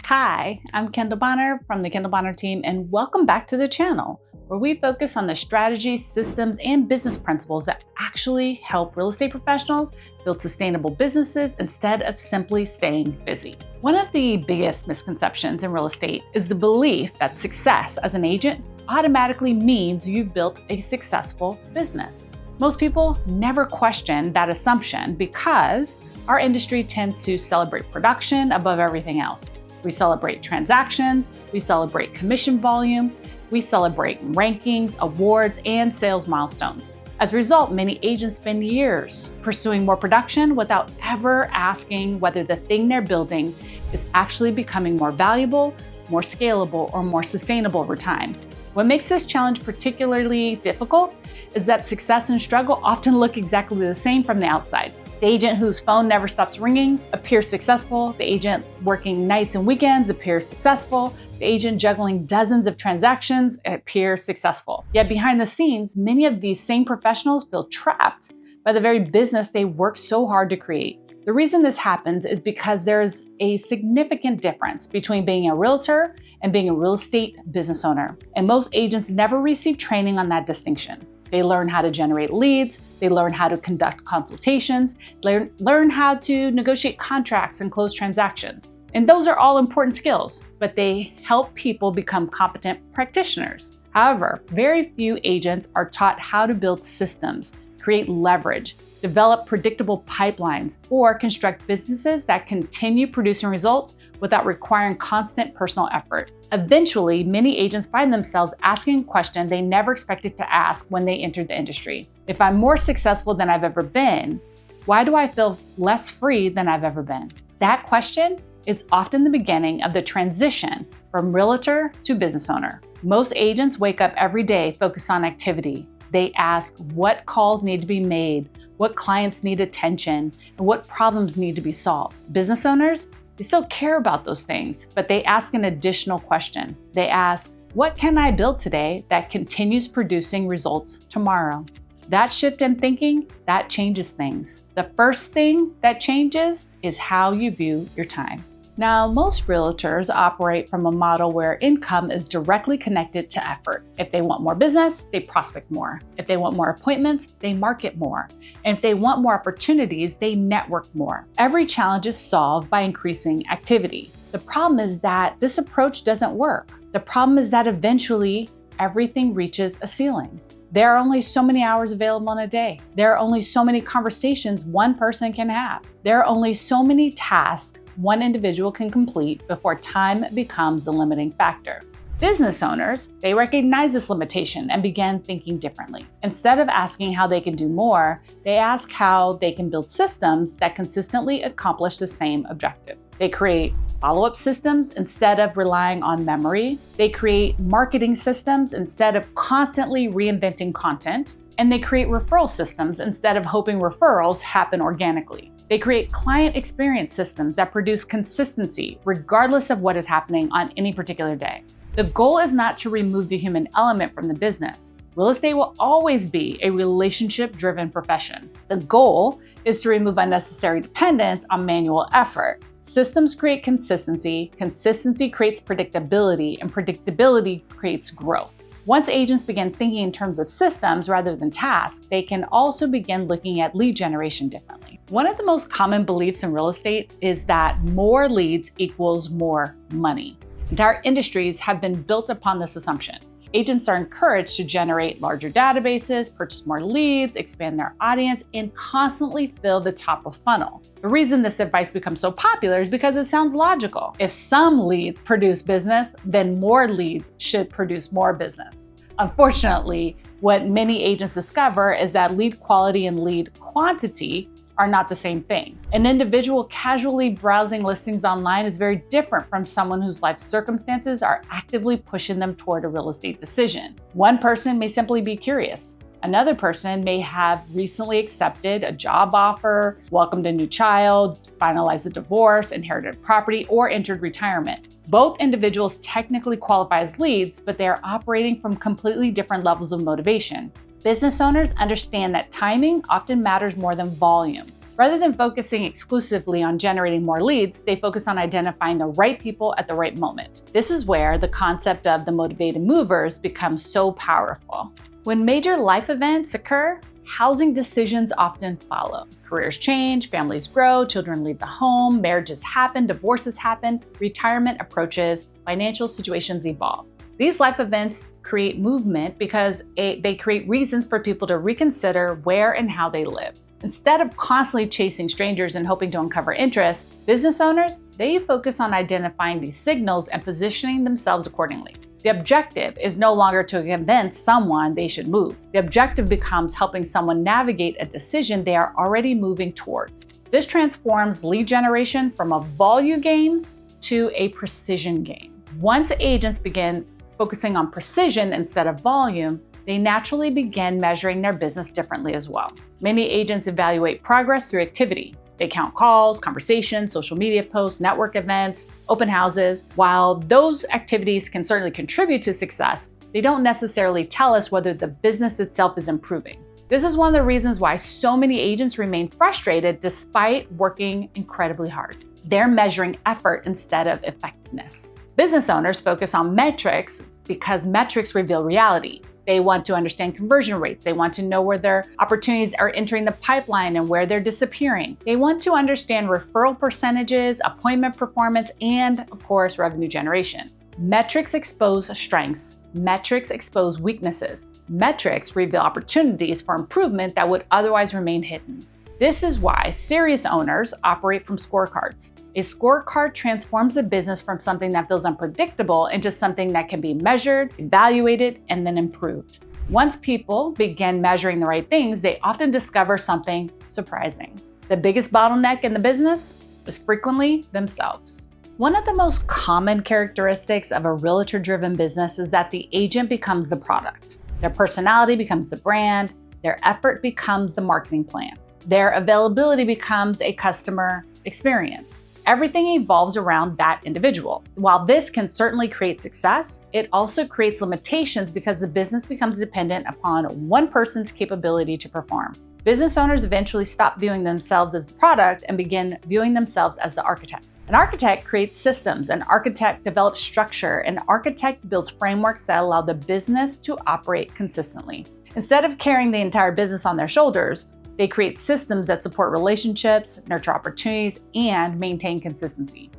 Hi, I'm Kendall Bonner from the Kendall Bonner team, and welcome back to the channel, where we focus on the strategies, systems, and business principles that actually help real estate professionals build sustainable businesses instead of simply staying busy. One of the biggest misconceptions in real estate is the belief that success as an agent automatically means you've built a successful business. Most people never question that assumption because our industry tends to celebrate production above everything else. We celebrate transactions, we celebrate commission volume, we celebrate rankings, awards, and sales milestones. As a result, many agents spend years pursuing more production without ever asking whether the thing they're building is actually becoming more valuable, more scalable, or more sustainable over time. What makes this challenge particularly difficult is that success and struggle often look exactly the same from the outside. The agent whose phone never stops ringing appears successful. The agent working nights and weekends appears successful. The agent juggling dozens of transactions appears successful. Yet behind the scenes, many of these same professionals feel trapped by the very business they work so hard to create. The reason this happens is because there is a significant difference between being a realtor and being a real estate business owner. And most agents never receive training on that distinction. They learn how to generate leads, they learn how to conduct consultations, learn how to negotiate contracts and close transactions. And those are all important skills, but they help people become competent practitioners. However, very few agents are taught how to build systems, create leverage, develop predictable pipelines, or construct businesses that continue producing results without requiring constant personal effort. Eventually, many agents find themselves asking a question they never expected to ask when they entered the industry. If I'm more successful than I've ever been, why do I feel less free than I've ever been? That question is often the beginning of the transition from realtor to business owner. Most agents wake up every day focused on activity. They ask what calls need to be made, what clients need attention, and what problems need to be solved. Business owners, they still care about those things, but they ask an additional question. They ask, what can I build today that continues producing results tomorrow? That shift in thinking, that changes things. The first thing that changes is how you view your time. Now, most realtors operate from a model where income is directly connected to effort. If they want more business, they prospect more. If they want more appointments, they market more. And if they want more opportunities, they network more. Every challenge is solved by increasing activity. The problem is that this approach doesn't work. The problem is that eventually everything reaches a ceiling. There are only so many hours available in a day. There are only so many conversations one person can have. There are only so many tasks one individual can complete before time becomes the limiting factor. Business owners, they recognize this limitation and begin thinking differently. Instead of asking how they can do more, they ask how they can build systems that consistently accomplish the same objective. They create follow-up systems instead of relying on memory. They create marketing systems instead of constantly reinventing content. And they create referral systems instead of hoping referrals happen organically. They create client experience systems that produce consistency regardless of what is happening on any particular day. The goal is not to remove the human element from the business. Real estate will always be a relationship-driven profession. The goal is to remove unnecessary dependence on manual effort. Systems create consistency, consistency creates predictability, and predictability creates growth. Once agents begin thinking in terms of systems rather than tasks, they can also begin looking at lead generation differently. One of the most common beliefs in real estate is that more leads equals more money. Entire industries have been built upon this assumption. Agents are encouraged to generate larger databases, purchase more leads, expand their audience, and constantly fill the top of funnel. The reason this advice becomes so popular is because it sounds logical. If some leads produce business, then more leads should produce more business. Unfortunately, what many agents discover is that lead quality and lead quantity are not the same thing. An individual casually browsing listings online is very different from someone whose life circumstances are actively pushing them toward a real estate decision. One person may simply be curious. Another person may have recently accepted a job offer, welcomed a new child, finalized a divorce, inherited property, or entered retirement. Both individuals technically qualify as leads, but they are operating from completely different levels of motivation. Business owners understand that timing often matters more than volume. Rather than focusing exclusively on generating more leads, they focus on identifying the right people at the right moment. This is where the concept of the motivated movers becomes so powerful. When major life events occur, housing decisions often follow. Careers change, families grow, children leave the home, marriages happen, divorces happen, retirement approaches, financial situations evolve. These life events create movement because they create reasons for people to reconsider where and how they live. Instead of constantly chasing strangers and hoping to uncover interest, business owners, they focus on identifying these signals and positioning themselves accordingly. The objective is no longer to convince someone they should move. The objective becomes helping someone navigate a decision they are already moving towards. This transforms lead generation from a volume game to a precision game. Once agents begin focusing on precision instead of volume, they naturally begin measuring their business differently as well. Many agents evaluate progress through activity. They count calls, conversations, social media posts, network events, open houses. While those activities can certainly contribute to success, they don't necessarily tell us whether the business itself is improving. This is one of the reasons why so many agents remain frustrated despite working incredibly hard. They're measuring effort instead of effectiveness. Business owners focus on metrics because metrics reveal reality. They want to understand conversion rates. They want to know where their opportunities are entering the pipeline and where they're disappearing. They want to understand referral percentages, appointment performance, and of course, revenue generation. Metrics expose strengths. Metrics expose weaknesses. Metrics reveal opportunities for improvement that would otherwise remain hidden. This is why serious owners operate from scorecards. A scorecard transforms a business from something that feels unpredictable into something that can be measured, evaluated, and then improved. Once people begin measuring the right things, they often discover something surprising. The biggest bottleneck in the business is frequently themselves. One of the most common characteristics of a realtor-driven business is that the agent becomes the product. Their personality becomes the brand. Their effort becomes the marketing plan. Their availability becomes a customer experience. Everything evolves around that individual. While this can certainly create success, it also creates limitations because the business becomes dependent upon one person's capability to perform. Business owners eventually stop viewing themselves as the product and begin viewing themselves as the architect. An architect creates systems, an architect develops structure, an architect builds frameworks that allow the business to operate consistently. Instead of carrying the entire business on their shoulders, they create systems that support relationships, nurture opportunities, and maintain consistency.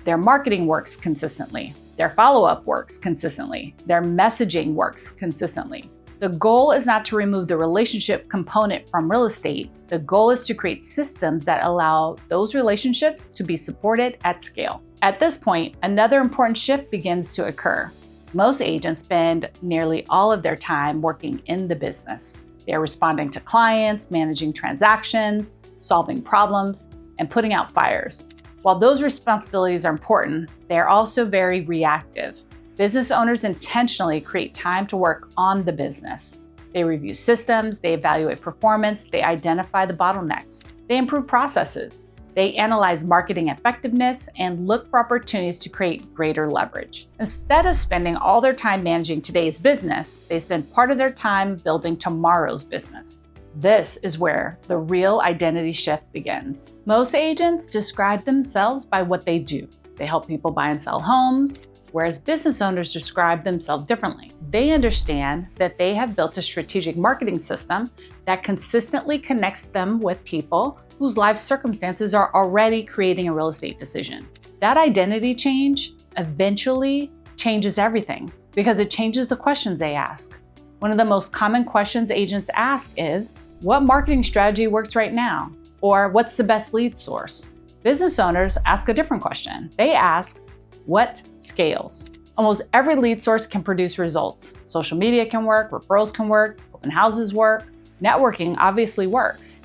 Their marketing works consistently. Their follow-up works consistently. Their messaging works consistently. The goal is not to remove the relationship component from real estate. The goal is to create systems that allow those relationships to be supported at scale. At this point, another important shift begins to occur. Most agents spend nearly all of their time working in the business. They're responding to clients, managing transactions, solving problems, and putting out fires. While those responsibilities are important, they are also very reactive. Business owners intentionally create time to work on the business. They review systems, they evaluate performance, they identify the bottlenecks, they improve processes, they analyze marketing effectiveness, and look for opportunities to create greater leverage. Instead of spending all their time managing today's business, they spend part of their time building tomorrow's business. This is where the real identity shift begins. Most agents describe themselves by what they do. They help people buy and sell homes, whereas business owners describe themselves differently. They understand that they have built a strategic marketing system that consistently connects them with people whose life circumstances are already creating a real estate decision. That identity change eventually changes everything because it changes the questions they ask. One of the most common questions agents ask is, what marketing strategy works right now? Or what's the best lead source? Business owners ask a different question. They ask, what scales? Almost every lead source can produce results. Social media can work, referrals can work, open houses work, networking obviously works.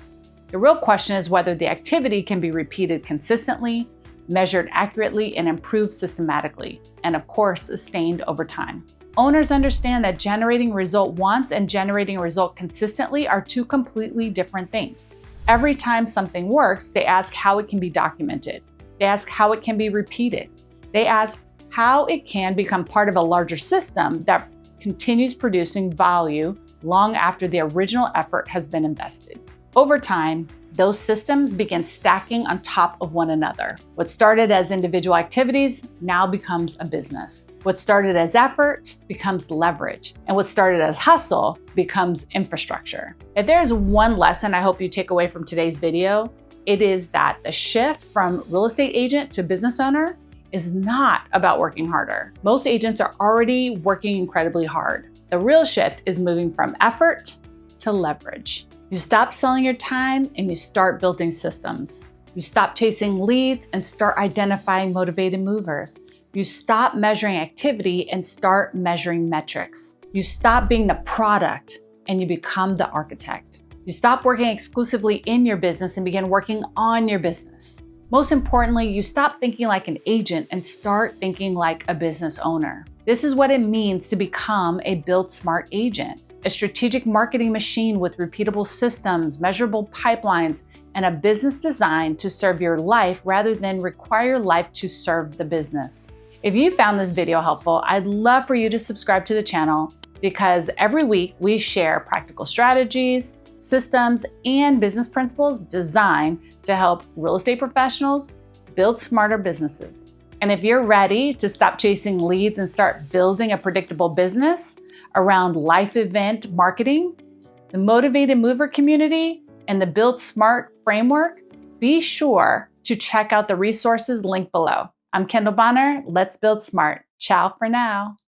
The real question is whether the activity can be repeated consistently, measured accurately, and improved systematically, and of course, sustained over time. Owners understand that generating a result once and generating a result consistently are two completely different things. Every time something works, they ask how it can be documented. They ask how it can be repeated. They ask how it can become part of a larger system that continues producing value long after the original effort has been invested. Over time, Those systems begin stacking on top of one another. What started as individual activities now becomes a business. What started as effort becomes leverage. And what started as hustle becomes infrastructure. If there's one lesson I hope you take away from today's video, it is that the shift from real estate agent to business owner is not about working harder. Most agents are already working incredibly hard. The real shift is moving from effort to leverage. You stop selling your time and you start building systems. You stop chasing leads and start identifying motivated movers. You stop measuring activity and start measuring metrics. You stop being the product and you become the architect. You stop working exclusively in your business and begin working on your business. Most importantly, you stop thinking like an agent and start thinking like a business owner. This is what it means to become a Build Smart agent, a strategic marketing machine with repeatable systems, measurable pipelines, and a business designed to serve your life rather than require life to serve the business. If you found this video helpful, I'd love for you to subscribe to the channel because every week we share practical strategies, systems, and business principles designed to help real estate professionals build smarter businesses. And if you're ready to stop chasing leads and start building a predictable business around life event marketing, the Motivated Mover community, and the Build Smart framework, be sure to check out the resources linked below. I'm Kendall Bonner. Let's build smart. Ciao for now.